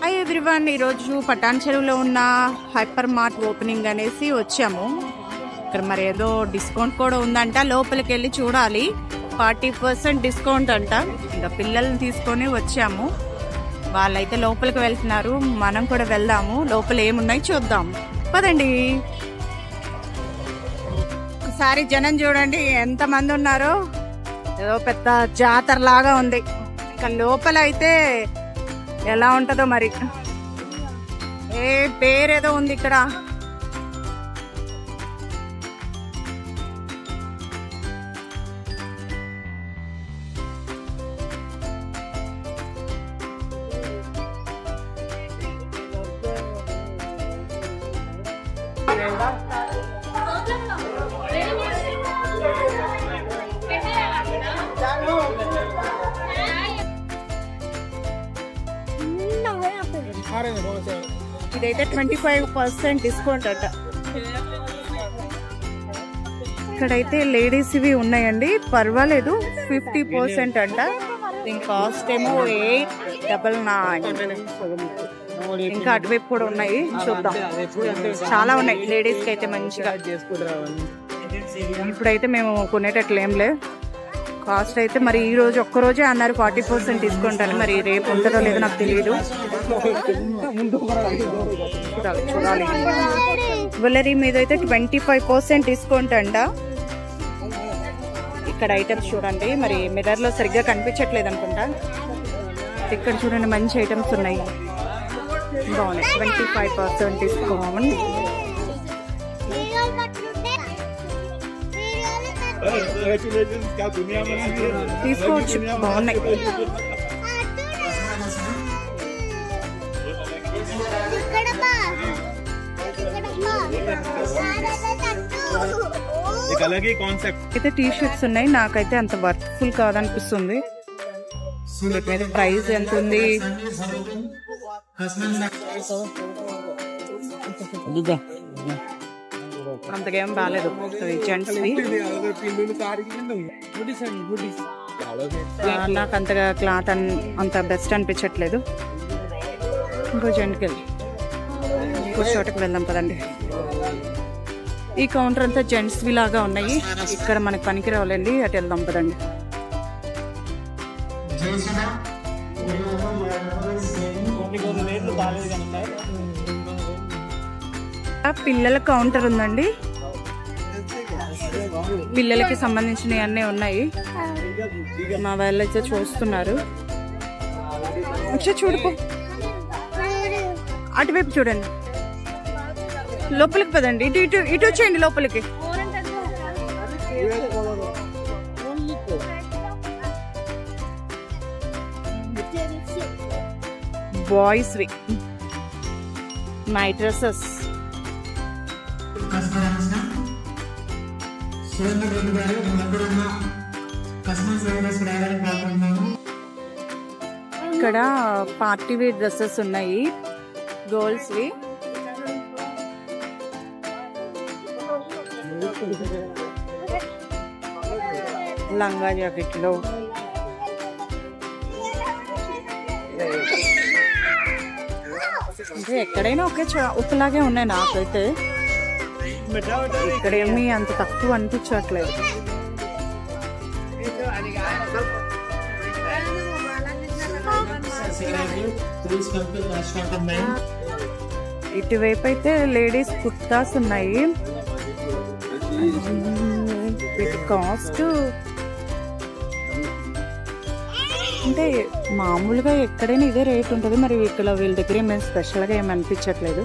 Hi everyone, ఈరోజు పటాన్ చెరువులో ఉన్న హైపర్ మార్ట్ ఓపెనింగ్ అనేసి వచ్చాము. ఇక్కడ మరి ఏదో డిస్కౌంట్ కూడా ఉందంట, లోపలికి వెళ్ళి చూడాలి. 40% డిస్కౌంట్ అంట. ఇంకా పిల్లల్ని తీసుకొని వచ్చాము. వాళ్ళైతే లోపలికి వెళ్తున్నారు, మనం కూడా వెళ్దాము. లోపల ఏమున్నాయి చూద్దాం పదండి. ఒకసారి జనం చూడండి ఎంతమంది ఉన్నారో, ఏదో పెద్ద జాతర లాగా ఉంది. ఇక లోపల అయితే ఎలా ఉంటుందో మరి. పేరేదో ఉంది ఇక్కడ. ఇదైతే 25% డిస్కౌంట్ అట. ఇక్కడైతే లేడీస్ ఇవి ఉన్నాయండి, పర్వాలేదు. 50% అంట. దీని కాస్ట్ ఏమో 899. ఇంకా అటువైపు కూడా ఉన్నాయి, చూద్దాం. చాలా ఉన్నాయి లేడీస్ కి అయితే మంచిగా. ఇప్పుడైతే మేము కొనేటట్లు ఏం లేదు. కాస్ట్ అయితే మరి ఈ రోజు ఒక్కరోజే అన్నారు 40% డిస్కౌంట్ అని. మరి రేపు ఉంటుందో లేదో నాకు తెలియదు, చూడాలి. జ్యువెలరీ మీద అయితే 25% డిస్కౌంట్ అంట. ఇక్కడ ఐటమ్స్ చూడండి, మరి మిర్రర్ లో సరిగ్గా కనిపించట్లేదు అనుకుంటా. ఇక్కడ చూడండి మంచి ఐటమ్స్ ఉన్నాయి, బాగున్నాయి. 25% డిస్కౌంట్. తీసుకోవచ్చు, బాగున్నాయి. అయితే టీ షర్ట్స్ ఉన్నాయి, నాకైతే అంత వర్త్ఫుల్ కాదనిపిస్తుంది. వీటి మీద ప్రైస్ ఎంత ఉంది? అంతకేం బాగాలేదు. జెంట్స్ నాకు అంతగా క్లాత్ అంత బెస్ట్ అనిపించట్లేదు. ఇంకో జెంట్కి వెళ్ళి ఇంకో చోటకి వెళ్దాం పదండి. ఈ కౌంటర్ అంతా జెంట్స్ లాగా ఉన్నాయి. ఇక్కడ మనకి పనికి రావాలండి, అటు వెళ్దాం పదండి. పిల్లల కౌంటర్ ఉందండి, పిల్లలకి సంబంధించినవి అన్నీ ఉన్నాయి. మా వాళ్ళు అయితే చూస్తున్నారు. చూడుకో, అటువైపు చూడండి. లోపలికి పదండి, ఇటు ఇటు ఇటు వచ్చేయండి లోపలికి. బాయ్స్ వి నైట్ డ్రెస్సెస్. ఇక్కడ పార్టీ వేర్ డ్రెస్సెస్ ఉన్నాయి, గర్ల్స్ వి. లంగా జాకెట్లో అంటే ఎక్కడైనా ఒకలాగే ఉన్నాయి నాకైతే. ఇక్కడేమి అంత తక్కువ అనిపించట్లేదు. ఇటువైపు అయితే లేడీస్ కుర్తాస్ ఉన్నాయి. వీటి కాస్ట్ అంటే మామూలుగా ఎక్కడైనా ఇదే రేట్ ఉంటుంది. మరి ఇక్కడ వీళ్ళ దగ్గర ఏమైనా స్పెషల్గా ఏమి అనిపించట్లేదు.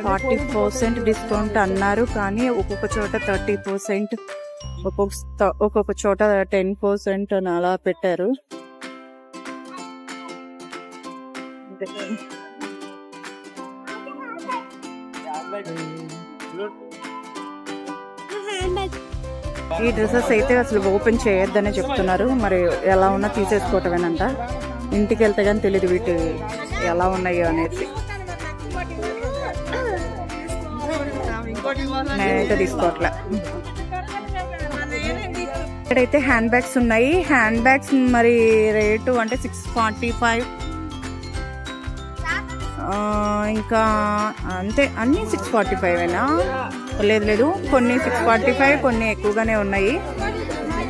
40% డిస్కౌంట్ అన్నారు, కానీ ఒక్కొక్క చోట 30%, ఒక్కొక్క చోట 10% అని అలా పెట్టారు. ఈ డ్రెస్సెస్ అయితే అసలు ఓపెన్ చేయొద్దనే చెప్తున్నారు. మరి ఎలా ఉన్నా తీసేసుకోవటమేనంట. ఇంటికి వెళ్తే కానీ తెలియదు వీటి ఎలా ఉన్నాయో అనేది. నేనైతే తీసుకోవట్లే. ఇక్కడైతే హ్యాండ్ బ్యాగ్స్ ఉన్నాయి. హ్యాండ్ బ్యాగ్స్ మరి రేటు అంటే 645. ఇంకా అంతే, అన్నీ 645ఏనా? లేదు, కొన్ని 645, కొన్ని ఎక్కువగానే ఉన్నాయి.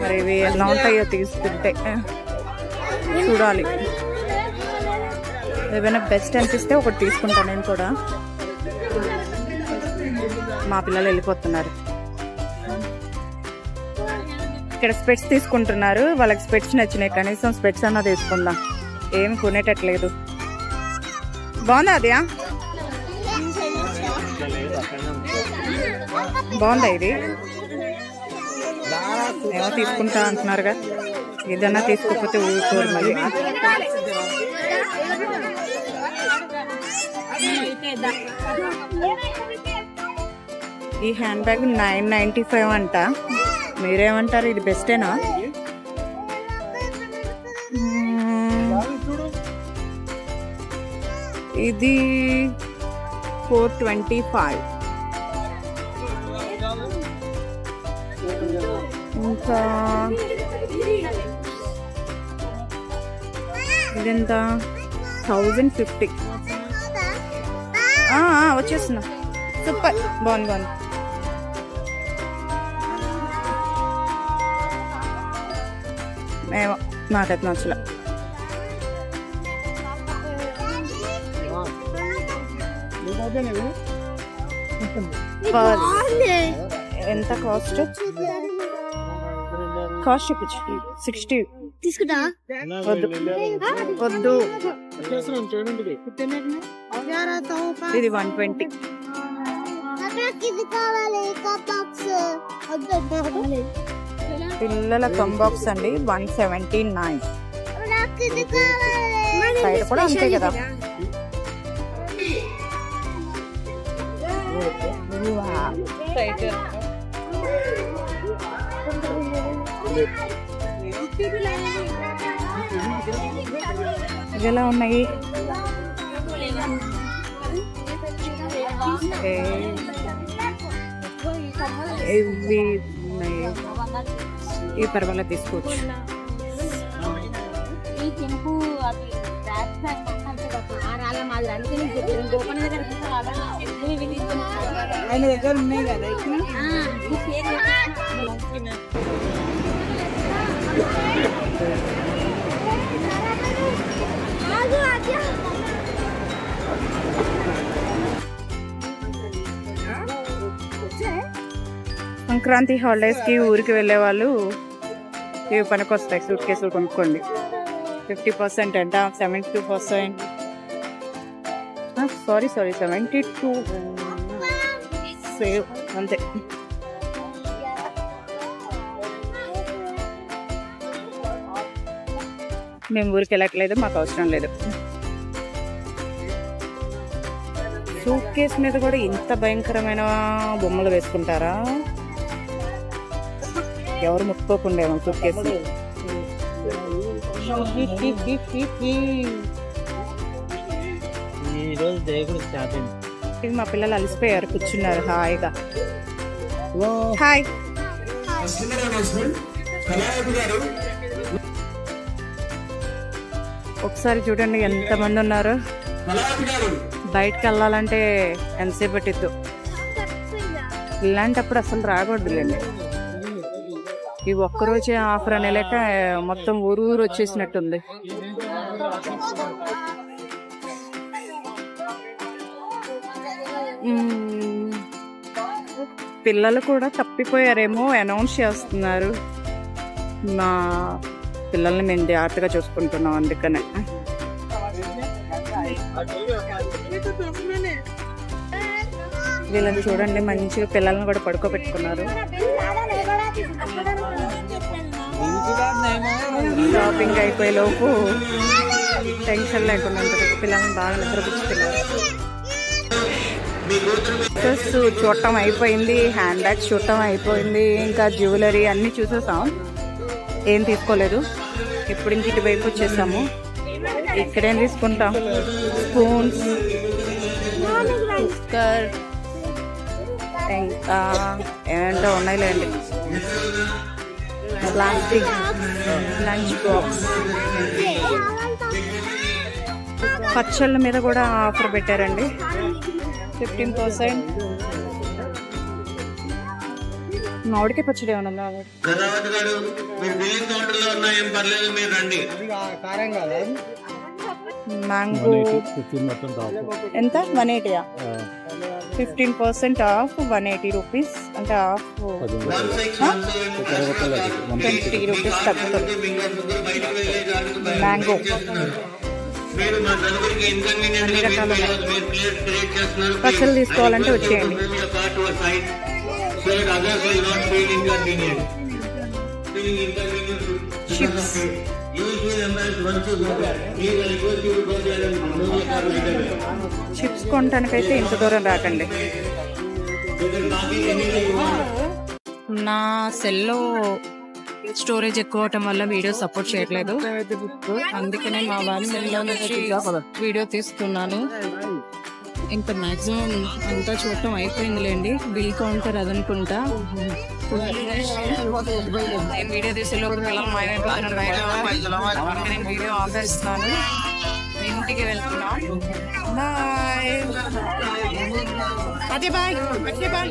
మరి ఇవి ఎలా ఉంటాయో తీసుకుంటే చూడాలి. ఏమైనా బెస్ట్ అనిపిస్తే ఒకటి తీసుకుంటాను నేను కూడా. మా పిల్లలు వెళ్ళిపోతున్నారు. ఇక్కడ స్పెట్స్ తీసుకుంటున్నారు. వాళ్ళకి స్పెట్స్ నచ్చినాయి. కనీసం స్పెట్స్ అన్నా తీసుకుందాం. ఏమి కొనేటట్లేదు. బాగుందా అదియా? బాగుందా ఇది? ఏమో తీసుకుంటా అంటున్నారుగా. ఏదన్నా తీసుకోకపోతే ఊరుకోరు మళ్ళీ. ఈ హ్యాండ్ బ్యాగ్ 995 అంట. మీరేమంటారు? ఇది బెస్టేనా? ఇది 425. ఇంకా ఇదెంత? 1050. వచ్చేస్తున్నా. సూపర్, బాగుంది. ఏమో నాకైతే నచ్చలే. ఎంత కాస్ట్? చూపించు. 60 తీసుకుంటా. వద్దు. ఇది 120. పిల్లల కంబాక్స్ అండి 179. బయట కూడా అంతే కదా. ఎలా ఉన్నాయి? ఇవి ఈ పర్వాలేదు, తీసుకోవచ్చు. ఆయన దగ్గర ఉన్నాయి కదా. సంక్రాంతి హాలిడేస్కి ఊరికి వెళ్ళే వాళ్ళు ఇవి పనికొస్తాయి. సూట్ కేసులు కొనుక్కోండి. 50% అంట. 72%. సారీ 72 సేవ్ అంతే. మేము ఊరికి వెళ్ళట్లేదు, మాకు అవసరం లేదు. సూట్ కేస్ మీద కూడా ఇంత భయంకరమైన బొమ్మలు వేసుకుంటారా? ఎవరు ముట్టుకోకుండేమో సూట్ కేసు. మా పిల్లలు అలసిపోయారు, కూర్చున్నారు హాయిగా. హాయ్. ఒకసారి చూడండి ఎంతమంది ఉన్నారు. బయటకు వెళ్ళాలంటే ఎంతసేపు పట్టిద్దు. ఇలాంటప్పుడు అసలు రాకూడదులేండి. ఈ ఒక్కరోజే ఆఫర్ అనే లేక మొత్తం ఊరు వచ్చేసినట్టుంది. పిల్లలు కూడా తప్పిపోయారేమో అనౌన్స్ చేస్తున్నారు. మా పిల్లల్ని మేము జాగ్రత్తగా చూసుకుంటున్నాం, అందుకనే. వీళ్ళని చూడండి, మంచిగా పిల్లల్ని కూడా పడుకోబెట్టుకున్నారు. షాపింగ్ అయిపోయే లోపు టెన్షన్ లేకుండా ఉంటుంది. పిల్లల్ని బాగా నిద్రపుచ్చుతున్నారు. డ్రెస్ చూడటం అయిపోయింది, హ్యాండ్ బ్యాగ్స్ చూడటం అయిపోయింది, ఇంకా జ్యువెలరీ అన్నీ చూసేసాం. ఏం తీసుకోలేదు. ఇప్పుడు ఇంక ఇటువైపు వచ్చేసాము. ఇక్కడేం తీసుకుంటాం? స్పూన్స్, కుక్కర్, ఇంకా ఏంటో ఉన్నాయిలేండి. Plastic lunch box. పచ్చళ్ళ మీద కూడా ఆఫర్ పెట్టారండి, 15%. మామిడికాయ పచ్చడి ఏమన్నా మ్యాంగో ఎంత? 180. 15% ఆఫ్, 180 రూపీస్ అంటే ఆఫ్ 20 రూపీస్ తగ్గుతుంది. మ్యాంగో అన్ని రకాలు పచ్చళ్ళు తీసుకోవాలంటే వచ్చేయండి. చిప్స్ చిప్స్ కొనటానికైతే ఇంత దూరం రాకండి. నా సెల్లో స్టోరేజ్ ఎక్కువ అవటం వల్ల వీడియో సపోర్ట్ చేయట్లేదు, అందుకనే మా వాళ్ళ సెల్లో నుంచి వీడియో తీస్తున్నాను. ఇంకా మ్యాక్సిమం అంతా చూడటం అయిపోయిందిలేండి. బిల్ కౌంటర్ అదనుకుంటా. వీడియో తీసేలోపు వీడియో ఆపేస్తున్నాను, ఇంటికి వెళ్తున్నాను. బాయ్. అదే బాయ్. బాయ్.